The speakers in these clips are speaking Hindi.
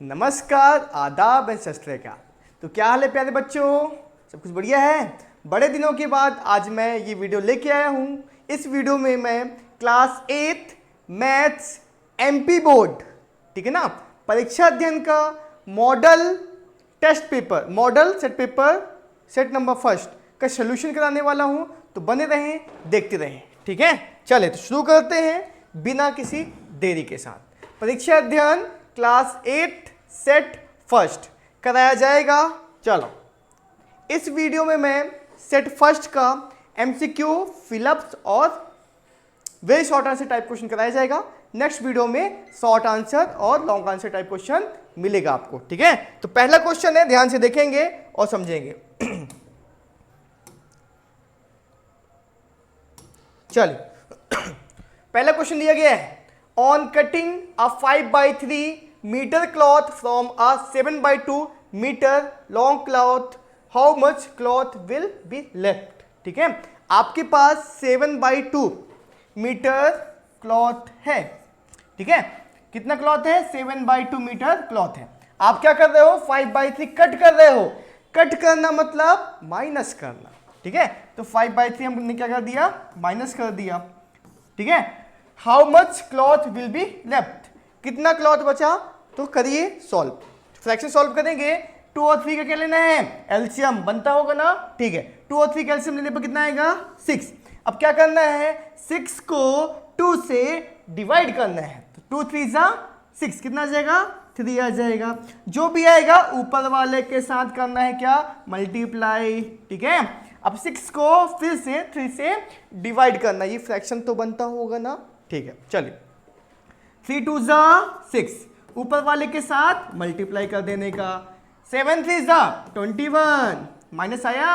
नमस्कार, आदाब एंड सत श्री अकाल। तो क्या हाल है प्यारे बच्चों, सब कुछ बढ़िया है। बड़े दिनों के बाद आज मैं ये वीडियो लेके आया हूँ। इस वीडियो में मैं क्लास 8 मैथ्स एमपी बोर्ड, ठीक है ना, परीक्षा अध्ययन का model test paper, model set paper set number first का सोल्यूशन कराने वाला हूँ। तो बने रहें, देखते रहें, ठीक है। चले तो शुरू करते हैं बिना किसी देरी के साथ। परीक्षा अध्ययन क्लास 8 सेट फर्स्ट कराया जाएगा। चलो, इस वीडियो में मैं सेट फर्स्ट का एमसीक्यू, फिलअप्स और very short answer type question कराया जाएगा। नेक्स्ट वीडियो में शॉर्ट आंसर और लॉन्ग आंसर टाइप क्वेश्चन मिलेगा आपको, ठीक है। तो पहला क्वेश्चन है, ध्यान से देखेंगे और समझेंगे। चलिए, पहला क्वेश्चन दिया गया है, on cutting a 5x3 metre cloth from a 7x2 metre long cloth, how much cloth will be left. ठीक है, आपके पास 7x2 मीटर क्लॉथ है, ठीक है। कितना क्लॉथ है? 7x2 मीटर क्लॉथ है। आप क्या कर रहे हो? 5x3 कट कर रहे हो। कट करना मतलब माइनस करना, ठीक है। तो 5x3 हमने क्या कर दिया? माइनस कर दिया, ठीक है। How much cloth will be left, कितना क्लॉथ बचा? तो करिए सॉल्व, फ्रैक्शन सॉल्व करेंगे। 2 और 3 का क्या लेना है? एलसीएम बनता होगा ना, ठीक है। 2 और 3 का एलसीएम लेने पर कितना आएगा? 6। अब क्या करना है? 6 को 2 से डिवाइड करना है। तो 2 3 जा 6, कितना आ जाएगा? 3 आ जाएगा। जो भी आएगा ऊपर वाले के साथ करना है क्या? मल्टीप्लाई, ठीक है। अब 6 को फिर से 3 से डिवाइड करना, ये फ्रैक्शन तो बनता होगा ना, ठीक है। चलिए, 3 2 जा 6, ऊपर वाले के साथ मल्टीप्लाई कर देने का। 7 3 जा 21, माइनस आया।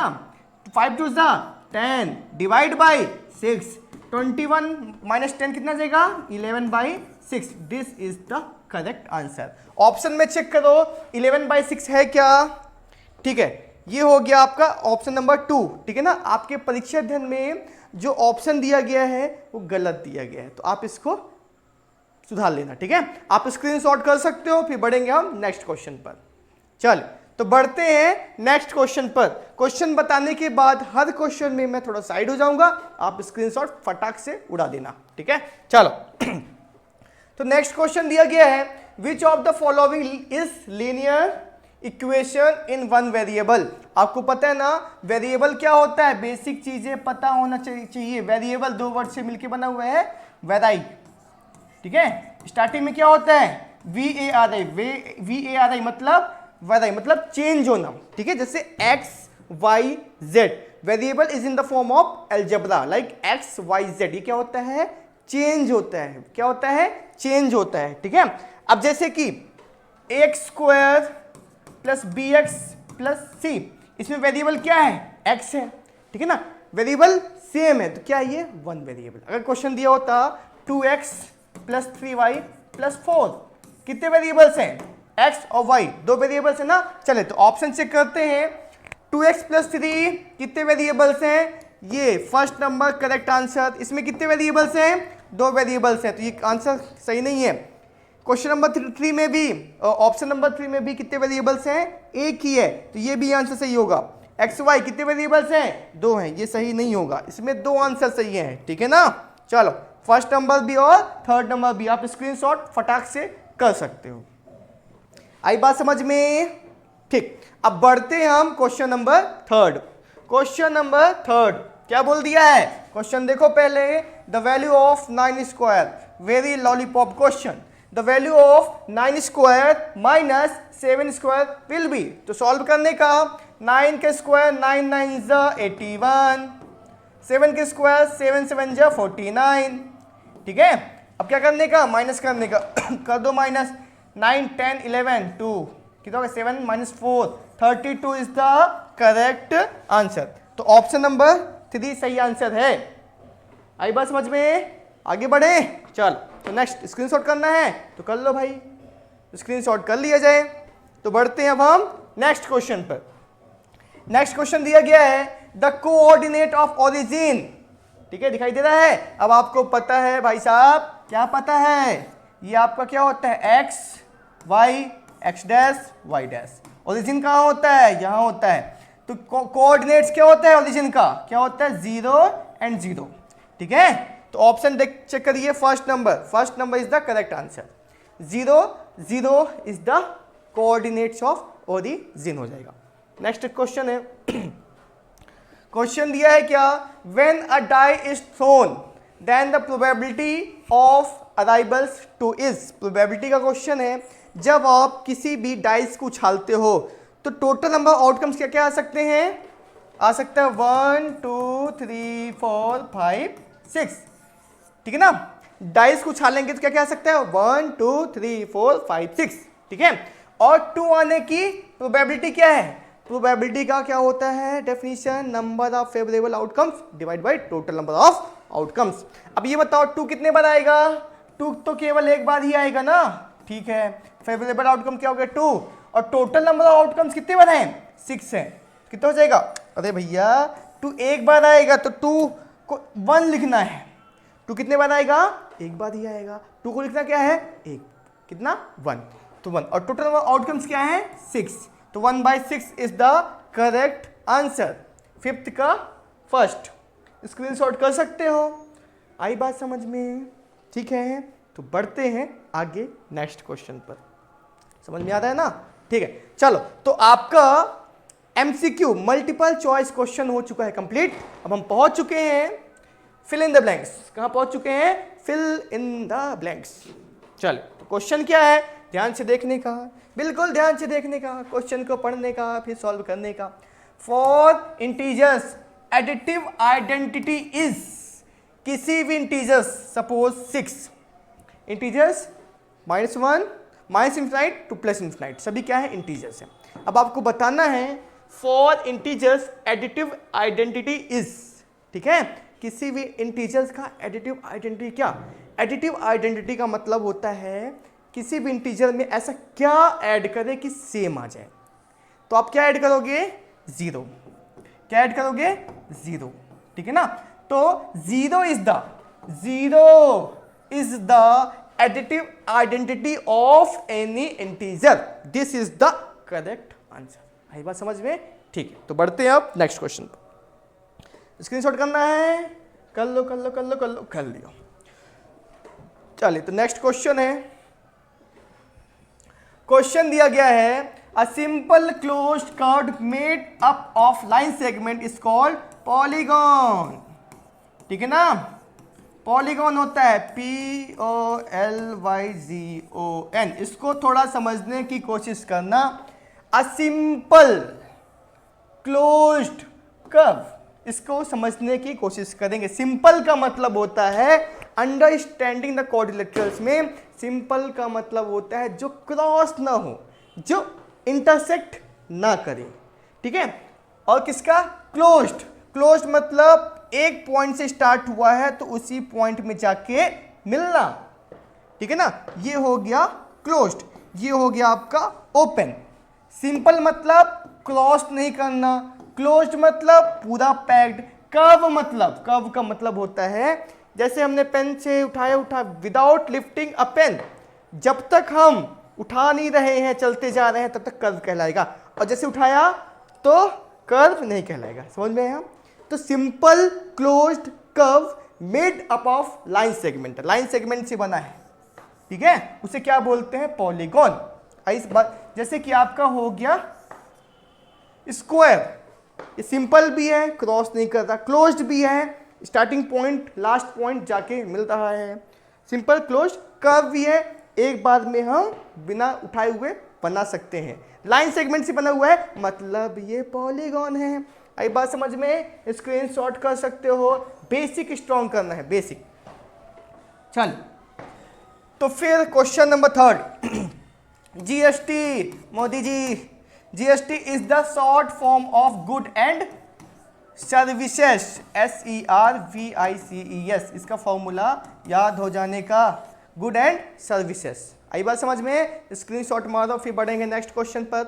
5 2 जा 10, डिवाइड बाई 6, 21 माइनस 10 कितना जाएगा? 11/6। This is the correct answer. Option में चेक करो, 11/6 है क्या? ठीक है, ये हो गया आपका ऑप्शन नंबर 2, ठीक है ना। आपके परीक्षा अध्ययन में जो ऑप्शन दिया गया है वो गलत दिया गया है, तो आप इसको सुधार लेना, ठीक है। आप स्क्रीनशॉट कर सकते हो। फिर बढ़ेंगे हम नेक्स्ट क्वेश्चन पर। चल, तो बढ़ते हैं नेक्स्ट क्वेश्चन पर। क्वेश्चन बताने के बाद हर क्वेश्चन में मैं थोड़ा साइड हो जाऊंगा, आप स्क्रीनशॉट फटाक से उड़ा देना, ठीक है। चलो, तो नेक्स्ट क्वेश्चन दिया गया है, which of the following is linear equation in one variable. आपको पता है ना वेरिएबल क्या होता है, बेसिक चीजें पता होना चाहिए। वेरिएबल 2 वर्ड से मिलकर बना हुआ है, वेराई, ठीक है। स्टार्टिंग में क्या होता है? VARI, VARI मतलब वेराई, मतलब चेंज होना, ठीक है। जैसे x y z, variable is in the form of algebra, like x y z, ये क्या होता है? चेंज होता है। क्या होता है? चेंज होता है, ठीक है। अब जैसे कि x² plus bx plus c, इसमें वेरिएबल क्या है? x है, ठीक है ना। वेरिएबल सेम है, तो क्या ये? 1 वेरिएबल। अगर क्वेश्चन दिया होता 2x प्लस 3y प्लस 4, कितने वेरिएबल्स हैं? x और y, 2 वेरिएबल्स है ना। चले, तो ऑप्शन चेक करते हैं। 2x प्लस 3 कितने वेरिएबल्स हैं? ये फर्स्ट नंबर करेक्ट आंसर। इसमें कितने वेरिएबल्स हैं? 2 वेरिएबल्स हैं, तो ये आंसर सही नहीं है। क्वेश्चन नंबर 3 में भी, ऑप्शन नंबर 3 में भी कितने वेरिएबल्स हैं? एक ही है, तो ये भी आंसर सही होगा। एक्स वाई कितने वेरिएबल्स हैं? 2 हैं, ये सही नहीं होगा। इसमें 2 आंसर सही हैं, ठीक है ना। चलो, फर्स्ट नंबर भी और थर्ड नंबर भी आप स्क्रीनशॉट फटाक से कर सकते हो। आई बात समझ में? ठीक, अब बढ़ते हैं हम क्वेश्चन नंबर 3। क्वेश्चन नंबर 3 क्या बोल दिया है? क्वेश्चन देखो पहले, the value of 9², very lollipop question. The value of 9² minus 7² will be. तो सॉल्व करने का, 9 के स्क्वायर 9 9 जा 81, 7 के स्क्वायर 7 7 जा 49, ठीक है। अब क्या करने का? माइनस करने का। कर दो माइनस, 9 10 11 2, कितना होगा? 7 minus 4 32 is the correct answer. तो ऑप्शन नंबर 3 सही आंसर है। आई बात समझ में? आगे बढ़े। चल, तो नेक्स्ट स्क्रीनशॉट करना है तो कर लो भाई, स्क्रीनशॉट कर लिया जाए। तो बढ़ते हैं अब हम नेक्स्ट क्वेश्चन पर। नेक्स्ट क्वेश्चन दिया गया है, द कोऑर्डिनेट ऑफ ओरिजिन, ठीक है, दिखाई दे रहा है। अब आपको पता है भाई साहब, क्या पता है? ये आपका क्या होता है? X y x dash y dash. Origin कहाँ होता है? यहाँ होता है। तो कोऑर्डिनेट्स क्या होता है ओरिजिन का? क्या होता है? 0 एंड 0। ठीक है, तो ऑप्शन देख चेक करिए। First number is the correct answer. 0 0 is the coordinates of origin हो जाएगा। नेक्स्ट क्वेश्चन है, क्वेश्चन दिया है क्या? When a die is thrown then the probability of arrivals two is. Probability का क्वेश्चन है, जब आप किसी भी डाइस को उछालते हो तो टोटल नंबर आउटकम्स क्या क्या आ सकते हैं? आ सकता है 1 2 3 4 5 6। ठीक है ना, डाइस को उछालेंगे तो क्या क्या आ सकता है? 1 2 3 4 5 6। ठीक है, और 2 आने की प्रोबेबिलिटी क्या है? प्रोबेबिलिटी का क्या होता है definition? Number of favourable outcomes divide by total number of outcomes. अब ये बताओ 2 कितने बार आएगा? 2 तो केवल एक बार ही आएगा ना। ठीक है, फेवरेबल आउटकम क्या हो गया? 2, और टोटल नंबर ऑफ आउटकम्स कितने बार हैं? 6 है। कितना हो जाएगा? अरे भैया 2 एक बार आएगा तो 2 को 1 लिखना है। 2 कितने बार आएगा? एक बार ही आएगा। 2 को लिखना क्या है? 1। कितना? 1। तो 1, और टोटल नंबर आउटकम्स क्या है? 6। तो 1/6 is the correct answer. Fifth का फर्स्ट स्क्रीनशॉट कर सकते हो। आई बात समझ में? ठीक है, तो बढ़ते हैं आगे नेक्स्ट क्वेश्चन पर। समझ में आ रहा है ना? ठीक है, चलो तो आपका एमसीक्यू मल्टीपल चॉइस क्वेश्चन हो चुका है कंप्लीट। अब हम पहुंच चुके हैं फिल इन द ब्लैंक्स। कहां पहुंच चुके हैं? Fill in the blanks. चलो, तो क्वेश्चन क्या है? ध्यान से देखने का, बिल्कुल ध्यान से देखने का, क्वेश्चन को पढ़ने का, फिर सॉल्व करने का। For integers additive identity is, किसी भी integers suppose 6 integers -1 minus infinite two plus infinite, सभी क्या है? इंटीजर्स है। अब आपको बताना है for integers additive identity is. ठीक है, किसी भी इंटीजर्स का एडिटिव आइडेंटिटी क्या? एडिटिव आइडेंटिटी का मतलब होता है किसी भी इंटीजर में ऐसा क्या ऐड करें कि सेम आ जाए। तो आप क्या ऐड करोगे? 0। क्या ऐड करोगे? 0। ठीक है ना, तो 0 is the additive identity of any integer. This is the correct answer. आई बात समझ में? ठीक है, तो बढ़ते हैं अब नेक्स्ट क्वेश्चन पर। स्क्रीनशॉट करना है? कर लियो। चलिए, तो नेक्स्ट क्वेश्चन है। क्वेश्चन दिया गया है a simple closed curve made up of line segment is called polygon. ठीक है ना, पॉलीगॉन होता है POLYGON। इसको थोड़ा समझने की कोशिश करना। अ सिंपल क्लोज्ड कर्व, इसको समझने की कोशिश करेंगे। सिंपल का मतलब होता है अंडरस्टैंडिंग द क्वाड्रिलेटरल्स में सिंपल का मतलब होता है जो क्रॉस ना हो, जो इंटरसेक्ट ना करे। ठीक है, और किसका? क्लोज्ड। क्लोज्ड मतलब एक पॉइंट से स्टार्ट हुआ है तो उसी पॉइंट में जाके मिलना। ठीक है ना, ये हो गया क्लोज्ड, ये हो गया आपका ओपन। सिंपल मतलब क्रॉस नहीं करना, क्लोज्ड मतलब पूरा पैक्ड। कर्व का मतलब होता है जैसे हमने पेन से उठा विदाउट लिफ्टिंग अ पेन, जब तक हम उठा नहीं रहे हैं, चलते जा रहे हैं, तब तक कर्व कहलाएगा, और जैसे उठाया तो कर्व नहीं कहलाएगा। समझ में आया? तो simple closed curve made up of line segment, line segment से बना है। ठीक है, उसे क्या बोलते हैं? पॉलीगॉन। इस बात जैसे कि आपका हो गया स्क्वायर, ये सिंपल भी है, क्रॉस नहीं करता, क्लोज्ड भी है, स्टार्टिंग पॉइंट लास्ट पॉइंट जाके मिल रहा है। सिंपल क्लोज्ड कर्व भी है, एक बार में हम बिना उठाए हुए बना सकते हैं। लाइन सेगमेंट से बना हुआ है, मतलब ये पॉलीगॉन है। आई बात समझ में? स्क्रीनशॉट कर सकते हो। बेसिक स्ट्रॉन्ग करना है, बेसिक। चल, तो फिर question number 3 GST. Modi ji, GST is the short form of good and services, SERVICES। इसका फॉर्मूला याद हो जाने का, गुड एंड सर्विसेज। आई बात समझ में? स्क्रीनशॉट मारो, फिर बढ़ेंगे नेक्स्ट क्वेश्चन पर।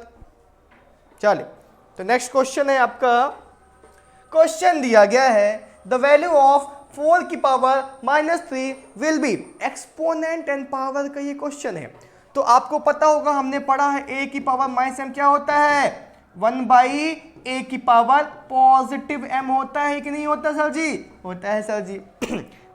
चलिए, तो नेक्स्ट क्वेश्चन है आपका, क्वेश्चन दिया गया है द वैल्यू ऑफ 4 की power -3 will be, exponent and power का ये क्वेश्चन है। तो आपको पता होगा, हमने पढ़ा है a की पावर माइनस m क्या होता है, 1/a की पावर पॉजिटिव m होता है कि नहीं होता सर जी, होता है सर जी।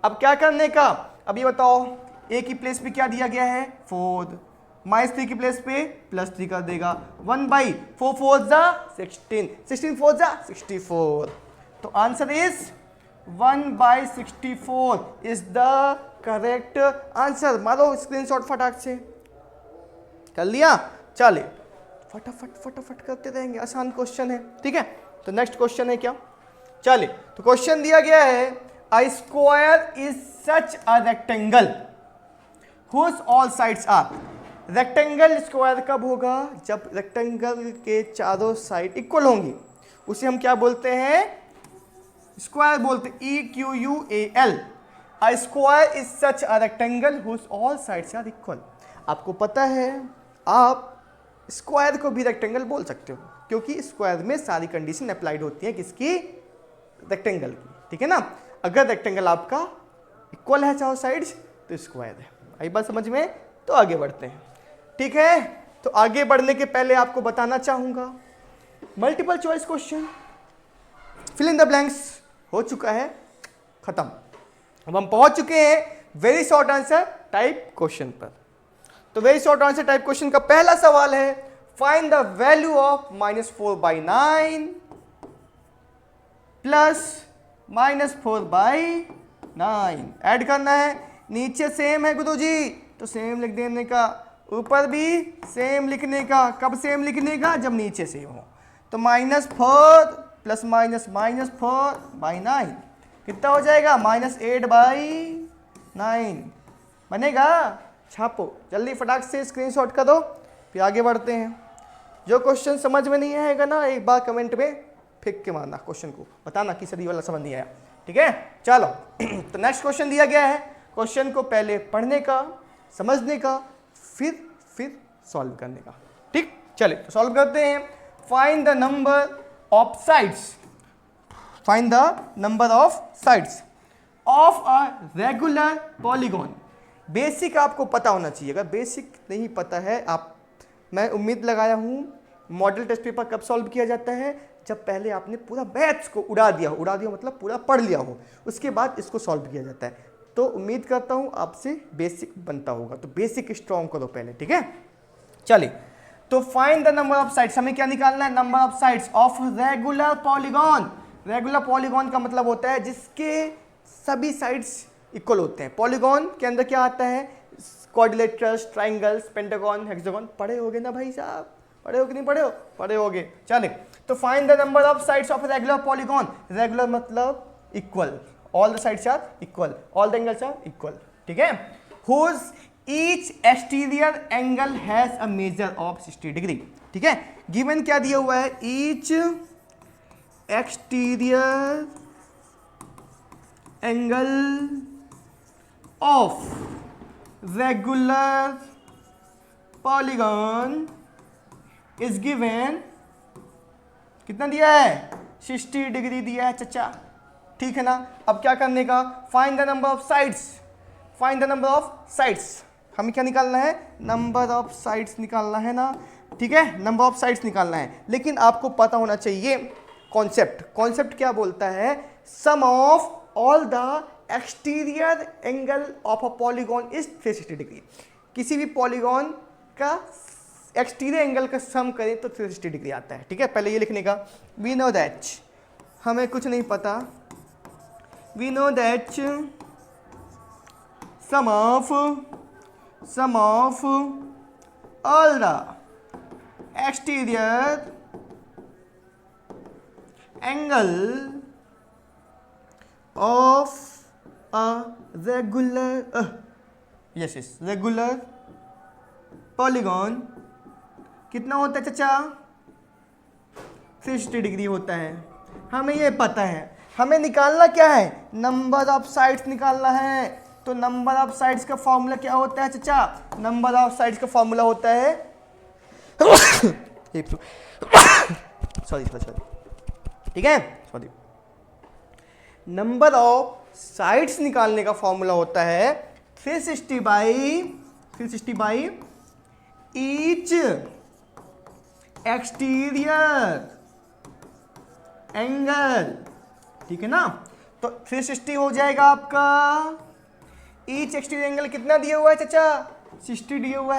अब क्या करने का, अब ये बताओ, a की प्लेस पे क्या दिया गया है 4, -3 की प्लेस पे +3 कर देगा, 1/4 4 जा 16, 16 4 जा 64, तो answer is 1/64 is the correct answer. मारो स्क्रीनशॉट फटाक से, कर लिया, चले फटाफट फटाफट करते रहेंगे, आसान क्वेश्चन है, ठीक है। तो नेक्स्ट क्वेश्चन है क्या, चले, तो क्वेश्चन दिया गया है a square is such a rectangle whose all sides are. Rectangle square कब होगा, जब रेक्टेंगल के चारों साइड इक्वल होंगी, उसे हम क्या बोलते हैं, स्क्वायर बोलते हैं, EQUAL। A square is such a rectangle whose all sides are equal. आपको पता है आप स्क्वायर को भी रेक्टेंगल बोल सकते हो, क्योंकि स्क्वायर में सारी कंडीशन अप्लाइड होती है, किसकी, रेक्टेंगल की, ठीक है ना। अगर रेक्टेंगल आपका इक्वल है चारों साइड्स तो स्क्वायर है। आई बात समझ में, तो आगे बढ़ते हैं, ठीक है। तो आगे बढ़ने के पहले आपको बताना चाहूंगा, multiple choice question, fill in the blanks हो चुका है, खत्म। अब हम पहुंच चुके हैं very short answer type question पर। तो very short answer type question का पहला सवाल है, find the value of -4/9 plus -4/9। Add करना है, नीचे सेम है गुरुजी तो सेम लिख देने का, ऊपर भी सेम लिखने का। कब सेम लिखने का, जब नीचे सेम हो। तो -4 प्लस -4/9 कितना हो जाएगा, -8/9 बनेगा। छापो जल्दी, फटाक से स्क्रीनशॉट कर दो, फिर आगे बढ़ते हैं। जो क्वेश्चन समझ में नहीं आएगा ना, एक बार कमेंट में फेंक के मारना क्वेश्चन को, बताना कि सर ये वाला समझ नहीं आया, ठीक है। चलो तो नेक्स्ट क्वेश्चन दिया गया है, क्वेश्चन को पहले पढ़ने का, समझने का, फिर सॉल्व करने का, ठीक। चले तो सॉल्व करते हैं। Find the number of sides, find the number of sides of a regular polygon. Basic आपको पता होना चाहिए, अगर बेसिक नहीं पता है आप, मैं उम्मीद लगाया हूँ मॉडल टेस्ट पेपर कब सॉल्व किया जाता है, जब पहले आपने पूरा मैथ्स को उड़ा दिया मतलब पूरा पढ़ लिया हो, उसके बाद इसको सॉल्व किया जाता है। तो उम्मीद करता हूँ आपसे बेसिक बनता होगा, तो बेसिक स्ट्रॉन्ग करो पहले, ठीक है। चलिए तो find the number of sides, हमें क्या निकालना है, number of sides of regular polygon. Regular polygon का मतलब होता है जिसके सभी साइड्स इक्वल होते हैं। पॉलीगॉन के अंदर क्या आता है, क्वाड्रिलेटरल्स, ट्राइंगल्स, पेंटागन, हेक्सागन, पढ़े होगे ना भाई साहब, पढ़े हो कि नहीं पढ़े हो, पढ़े होगे। चले तो find the number of sides of regular polygon. Regular मतलब equal, all the sides are equal, all the angles are equal, ठीक है। Whose each exterior angle has a measure of 60 degree, ठीक है। गिवन क्या दिया हुआ है, each exterior angle of regular polygon is given, कितना दिया है, 60 डिग्री दिया है चचा, ठीक है ना। अब क्या करने का, find the number of sides, find the number of sides, हमें क्या निकालना है, नंबर ऑफ साइड्स निकालना है ना, ठीक है, नंबर ऑफ साइड्स निकालना है। लेकिन आपको पता होना चाहिए कॉन्सेप्ट, कॉन्सेप्ट क्या बोलता है, sum of all the exterior angle of a polygon is 360 degree. किसी भी पॉलीगॉन का एक्सटीरियर एंगल का सम करें तो 360 डिग्री आता है, ठीक है। पहले ये लिखने का, वी नो दैट, हमें कुछ नहीं पता, we know that sum of all the exterior angle of a regular regular polygon कितना होता है चचा, 360 डिग्री होता है। हमें ये पता है, हमें निकालना क्या है, नंबर ऑफ साइड्स निकालना है। तो नंबर ऑफ साइड्स का फॉर्मूला क्या होता है चचा, नंबर ऑफ साइड्स का फॉर्मूला होता है सॉरी, ठीक है, सॉरी, नंबर ऑफ साइड्स निकालने का फॉर्मूला होता है 360 बाई ईच एक्सटीरियर एंगल, ठीक है ना। तो 360 हो जाएगा आपका। ईच एक्सटीरियर एंगल कितना दिया हुआ है चाचा? 60 दिया हुआ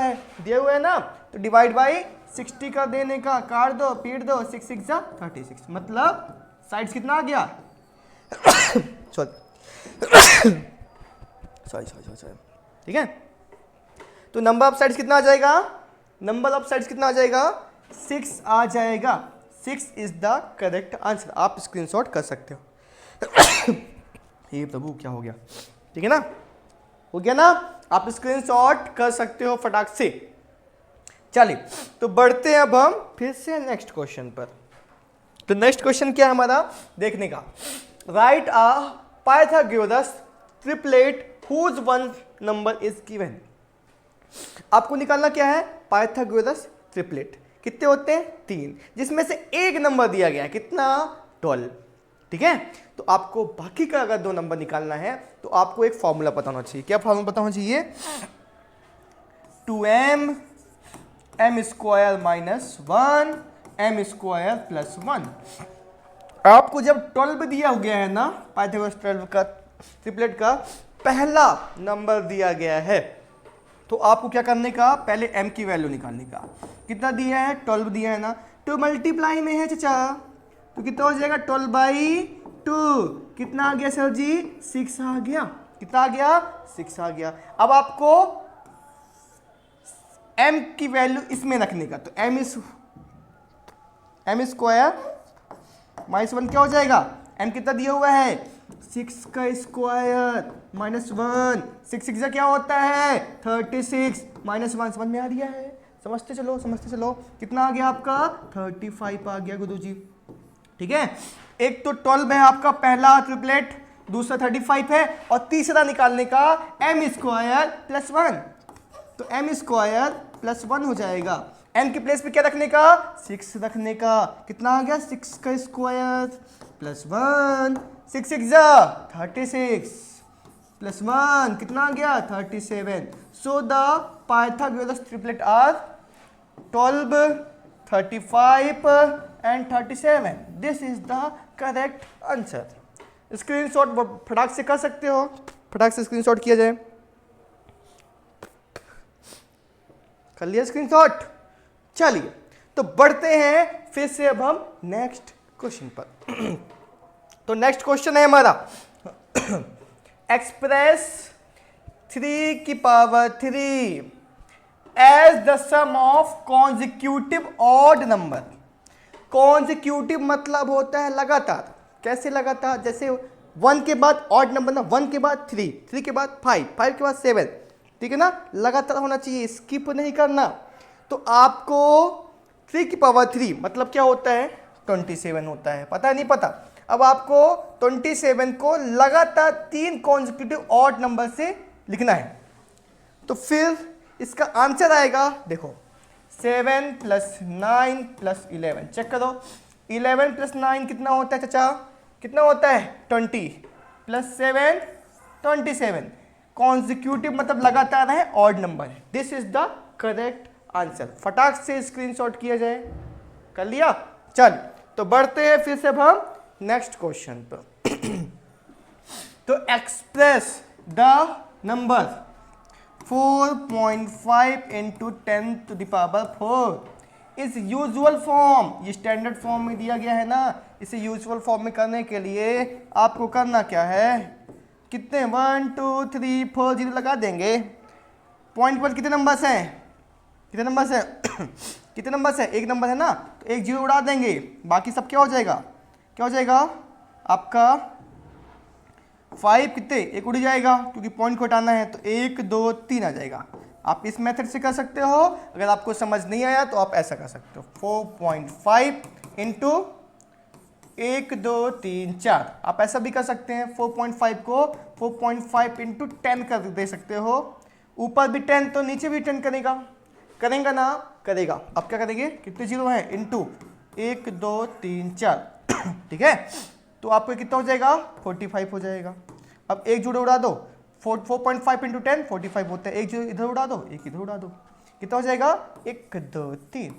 है ना, तो डिवाइड बाई 60 का देने का, काट दो पीट दो, 6 6 जा 36, मतलब साइड्स कितना आ गया सॉरी, ठीक है। तो नंबर ऑफ साइड्स कितना आ जाएगा? नंबर ऑफ साइड्स कितना आ जाएगा? 6 आ जाएगा। 6 इज द करेक्ट आंसर। आप स्क्रीनशॉट कर सकते हो। हे प्रभु क्या हो गया, ठीक है ना, हो गया ना। आप स्क्रीनशॉट कर सकते हो फटाक से। चलिए तो बढ़ते हैं अब हम फिर से नेक्स्ट क्वेश्चन पर। तो नेक्स्ट क्वेश्चन क्या है हमारा देखने का। Right a Pythagoras triplet whose one number is given. आपको निकालना क्या है? Pythagoras triplet. कितने होते हैं? 3, जिसमें से एक नंबर दिया गया है, कितना? 12, ठीक है। तो आपको बाकी का अगर 2 नंबर निकालना है तो आपको एक फॉर्मूला पता होना चाहिए। क्या फॉर्मूला पता होना चाहिए? 2m m square minus 1 m square plus 1। आपको जब 12 दिया गया है ना, पाइथागोरस 12 का ट्रिपलेट का पहला नंबर दिया गया है, तो आपको क्या करने का? पहले m की वैल्यू निकालने का। कितना दिया है? 12 दिया है ना, 2 मल्टीप्लाई में है चाचा, तो कितना हो जाएगा? 12/2। कितना आ गया सर जी? 6 आ गया। कितना आ गया? 6 आ गया। अब आपको m की वैल्यू इसमें रखने का, तो m स्क्वायर माइनस 1 क्या हो जाएगा? m कितना दिया हुआ है? 6 का स्क्वायर माइनस 1, 6 6 क्या होता है? 36 माइनस 1। समझ में आ रहा है? समझते चलो। कितना आ गया आपका? 35 आ गया गुरु जी, ठीक है। एक तो 12 है आपका पहला ट्रिपलेट, दूसरा 35 है, और तीसरा निकालने का m स्क्वायर प्लस 1, तो m स्क्वायर प्लस 1 हो जाएगा। m की प्लेस पे क्या रखने का? 6 रखने का। कितना आ गया? 6 का स्क्वायर प्लस 1, 6 6 जा 36 प्लस 1 कितना आ गया? 37। So the Pythagoras triplet are 12, 35 and 37। This is the correct answer. Screenshot फटाक से कर सकते हो, फटाक से स्क्रीनशॉट किया जाए। कर लिया स्क्रीनशॉट? चलिए तो बढ़ते हैं फिर से अब हम नेक्स्ट क्वेश्चन पर। तो नेक्स्ट क्वेश्चन है हमारा एक्सप्रेस 3 की power 3 as the sum of consecutive odd number. Consecutive मतलब होता है लगातार। कैसे लगातार? जैसे 1 के बाद ऑड नंबर ना, 1 के बाद 3, 3 के बाद 5, 5 के बाद 7, ठीक है ना, लगातार होना चाहिए, स्किप नहीं करना। तो आपको 3 की पावर 3 मतलब क्या होता है? 27 होता है। पता नहीं पता? अब आपको 27 को लगातार 3 कॉन्जिक्यूटिव ऑड नंबर से लिखना है। तो फिर इसका आंसर आएगा, देखो 7 प्लस 9 प्लस 11। चेक करो, 11 प्लस 9 कितना होता है चाचा? कितना होता है? 20 प्लस 7 27। कॉन्जिक्यूटिव मतलब लगातार है, ऑड नंबर है। This is the correct answer. फटाक से स्क्रीनशॉट किया जाए। कर लिया? चल तो बढ़ते हैं फिर से अब हम नेक्स्ट क्वेश्चन पर। तो express the number 4.5 into 10 to the power 4 इस यूजुअल फॉर्म। ये स्टैंडर्ड फॉर्म में दिया गया है ना, इसे यूजुअल फॉर्म में करने के लिए आपको करना क्या है? कितने 1 2 3 4 0 लगा देंगे। पॉइंट पर कितने नंबर्स हैं? कितने नंबर्स हैं? कितने नंबर्स हैं? एक नंबर है ना, तो एक 0 उड़ा देंगे, बाकी सब क्या हो जाएगा? क्या हो जाएगा आपका? 5 कितने? एक उड़ जाएगा, क्योंकि पॉइंट को हटाना है, तो 1 2 3 आ जाएगा। आप इस मेथड से कर सकते हो। अगर आपको समझ नहीं आया तो आप ऐसा कर सकते हो, 4.5 इंटू 1 2 3 4। आप ऐसा भी कर सकते हैं, 4.5 को 4.5 इंटू 10 कर दे सकते हो। ऊपर भी 10 तो नीचे भी 10 करेगा ना? करेगा। अब क्या करेंगे? कितने 0 हैं? इंटू 1 2 3 4, ठीक है। तो आपको कितना हो जाएगा? 45 हो जाएगा। अब एक 0 उड़ा दो, 4.5 इंटू 10 45 होता है। एक 0 इधर उड़ा दो, एक इधर उड़ा दो। कितना हो जाएगा 1 2 3।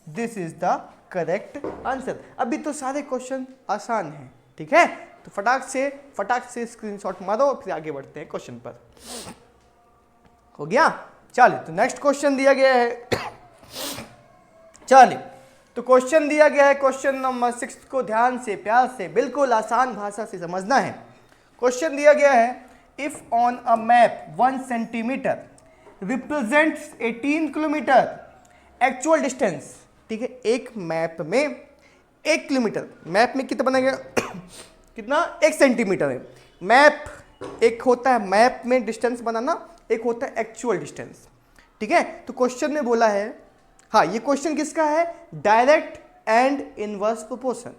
This is the correct answer. अभी तो सारे क्वेश्चन आसान हैं, ठीक है, तो फटाक से स्क्रीनशॉट मारो, फिर आगे बढ़ते हैं क्वेश्चन पर। हो गया, चलिए तो नेक्स्ट क्वेश्चन दिया गया है। चलिए तो क्वेश्चन दिया गया है, क्वेश्चन नंबर 6 को ध्यान से, प्यार से, बिल्कुल आसान भाषा से समझना है। क्वेश्चन दिया गया है, if on a map 1 centimetre represents 18 kilometre actual distance, ठीक है, एक मैप में 1 किलोमीटर, मैप में कितना बनेगा कितना 1 सेंटीमीटर है। मैप एक होता है मैप में डिस्टेंस बनाना, एक होता है एक्चुअल डिस्टेंस, ठीक है। तो क्वेश्चन में बोला है, हाँ ये क्वेश्चन किसका है, direct and inverse proportion.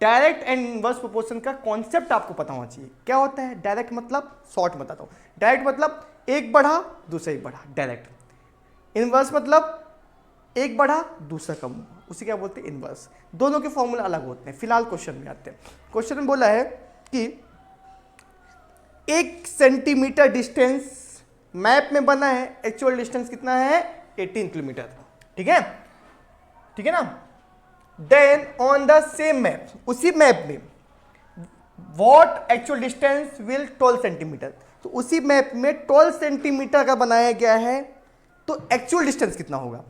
Direct and inverse proportion का कॉन्सेप्ट आपको पता होना चाहिए। क्या होता है डायरेक्ट मतलब, शॉर्ट बताता हूँ, डायरेक्ट मतलब एक बढ़ा दूसरा एक बढ़ा, डायरेक्ट। इनवर्स मतलब एक बढ़ा दूसरा कम हुआ, उसे क्या बोलते हैं इनवर्स। दोनों के फॉर्मूला अलग होते हैं। फिलहाल क्वेश्चन में आते हैं। क्वेश्चन में बोला है कि 1 सेंटीमीटर डिस्टेंस मैप में बना है, एक्चुअल डिस्टेंस कितना है 18 किलोमीटर, ठीक है ना। Then on the same map, उसी मैप में what actual distance will 12 centimetre, तो उसी मैप में 12 सेंटीमीटर का बनाया गया है, तो एक्चुअल डिस्टेंस कितना होगा।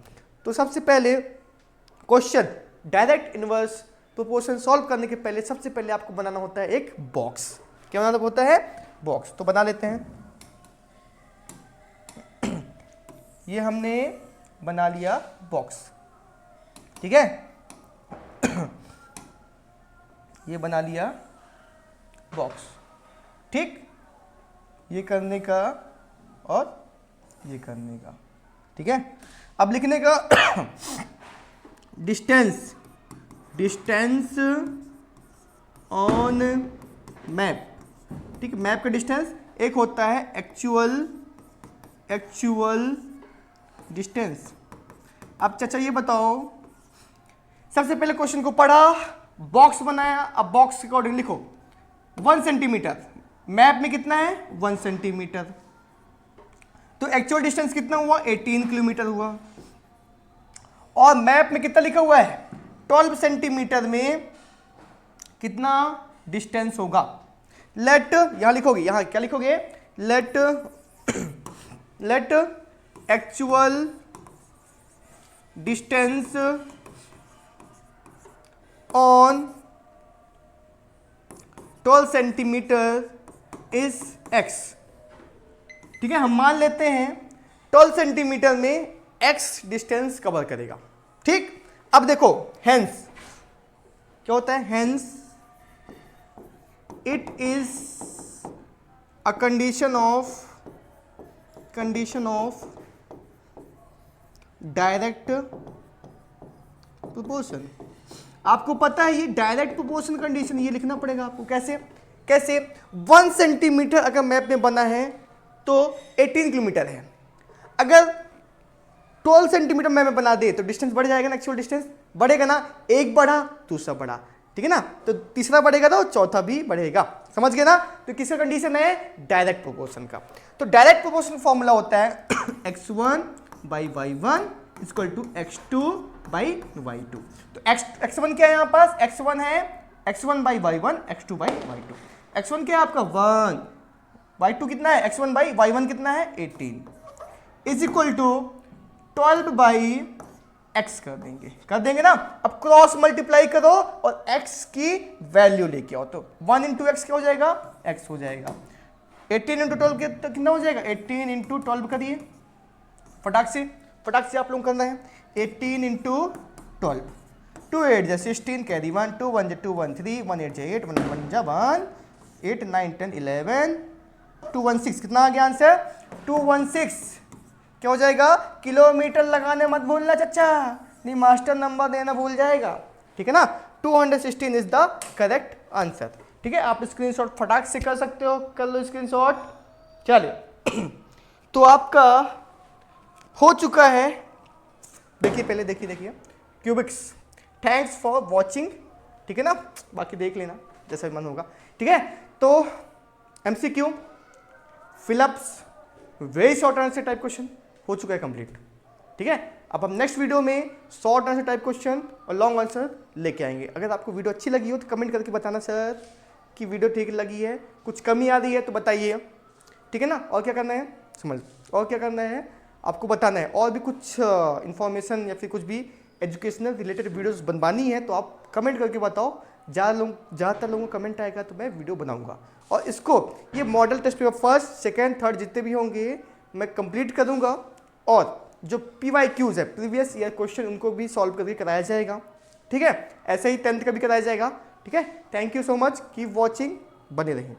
तो सबसे पहले question direct inverse proportion solve करने के पहले सबसे पहले आपको बनाना होता है एक बॉक्स। क्या बनाना होता है, बॉक्स। तो बना लेते हैं। ये हमने बना लिया बॉक्स, ठीक है, ये बना लिया बॉक्स, ठीक, ये करने का और ये करने का, ठीक है। अब लिखने का डिस्टेंस ऑन मैप, ठीक है, मैप का डिस्टेंस एक होता है एक्चुअल डिस्टेंस। अब चाचा ये बताओ, सबसे पहले क्वेश्चन को पढ़ा, बॉक्स बनाया, अब बॉक्स के अकॉर्डिंग लिखो 1 सेंटीमीटर, मैप में कितना है 1 सेंटीमीटर, तो एक्चुअल डिस्टेंस कितना हुआ 18 किलोमीटर हुआ, और मैप में कितना लिखा हुआ है 12 सेंटीमीटर में कितना डिस्टेंस होगा। लेट, यहां लिखोगे, यहां क्या लिखोगे, let actual distance on 12 centimetre is x, ठीक है। हम मान लेते हैं 12 सेंटीमीटर में x डिस्टेंस कवर करेगा, ठीक। अब देखो हेंस क्या होता है, hence it is a condition of direct proportion. आपको पता है ये डायरेक्ट प्रोपोर्शन कंडीशन, ये लिखना पड़ेगा आपको। कैसे 1 सेंटीमीटर अगर मैप में बना है तो 18 किलोमीटर है, अगर 12 सेंटीमीटर मैप में बना दे तो डिस्टेंस बढ़ जाएगा ना, एक्चुअल डिस्टेंस बढ़ेगा ना, एक बढ़ा दूसरा बढ़ा, ठीक है ना, तो तीसरा बढ़ेगा तो चौथा भी बढ़ेगा, समझ गए ना। तो किसका कंडीशन है, डायरेक्ट प्रोपोर्शन का। तो डायरेक्ट प्रोपोर्शन फॉर्मूला होता है x1 by y1 equal to x2 by y2। तो x1 क्या है यहाँ पास, x1 है x1 by y1, x2 by y2। x1 क्या है आपका 1, y2 कितना है, x1 by y1 कितना है 18 is equal to 12 by x कर देंगे ना। अब क्रॉस मल्टीप्लाई करो और x की वैल्यू लेके आओ, तो 1 इंटू एक्स क्या हो जाएगा, x हो जाएगा। 18 इंटू 12 कितना हो जाएगा, 18 इंटू 12 करिए, फटाक से आप लोग करना है। 18 इंटू 12, 2 8 जा 16, कैरी 1, 2 1 जा 2 1 3, 1 8 जा 8, 1 1 जा 1, 8 9 10 11, 216 कितना आ गया आंसर, 216 क्या हो जाएगा, किलोमीटर लगाने मत भूलना चच्चा, नहीं मास्टर नंबर देना भूल जाएगा, ठीक है ना। 216 इज द करेक्ट आंसर, ठीक है। आप स्क्रीनशॉट फटाक से कर सकते हो, कर लो स्क्रीनशॉट। चलिए तो आपका हो चुका है, देखिए पहले देखिए क्यूबिक्स। थैंक्स फॉर वॉचिंग, ठीक है ना, बाकी देख लेना जैसा मन होगा, ठीक है। तो MCQ fill-ups very short answer type question हो चुका है कंप्लीट, ठीक है। अब हम नेक्स्ट वीडियो में शॉर्ट आंसर टाइप क्वेश्चन और लॉन्ग आंसर लेके आएंगे। अगर आपको वीडियो अच्छी लगी हो तो कमेंट करके बताना सर कि वीडियो ठीक लगी है, कुछ कमी आ रही है तो बताइए, ठीक है ना। और क्या करना है समझ, और क्या करना है आपको बताना है, और भी कुछ इंफॉर्मेशन या फिर कुछ भी एजुकेशनल रिलेटेड वीडियोस बनवानी है तो आप कमेंट करके बताओ। ज़्यादातर लोगों को कमेंट आएगा तो मैं वीडियो बनाऊंगा। और इसको ये model test paper first second third जितने भी होंगे मैं कंप्लीट करूंगा, और जो PYQs है प्रीवियस ईयर क्वेश्चन उनको भी सॉल्व करके कराया जाएगा, ठीक है। ऐसे ही 10th का भी कराया जाएगा, ठीक है। Thank you so much, keep watching, बने रहें।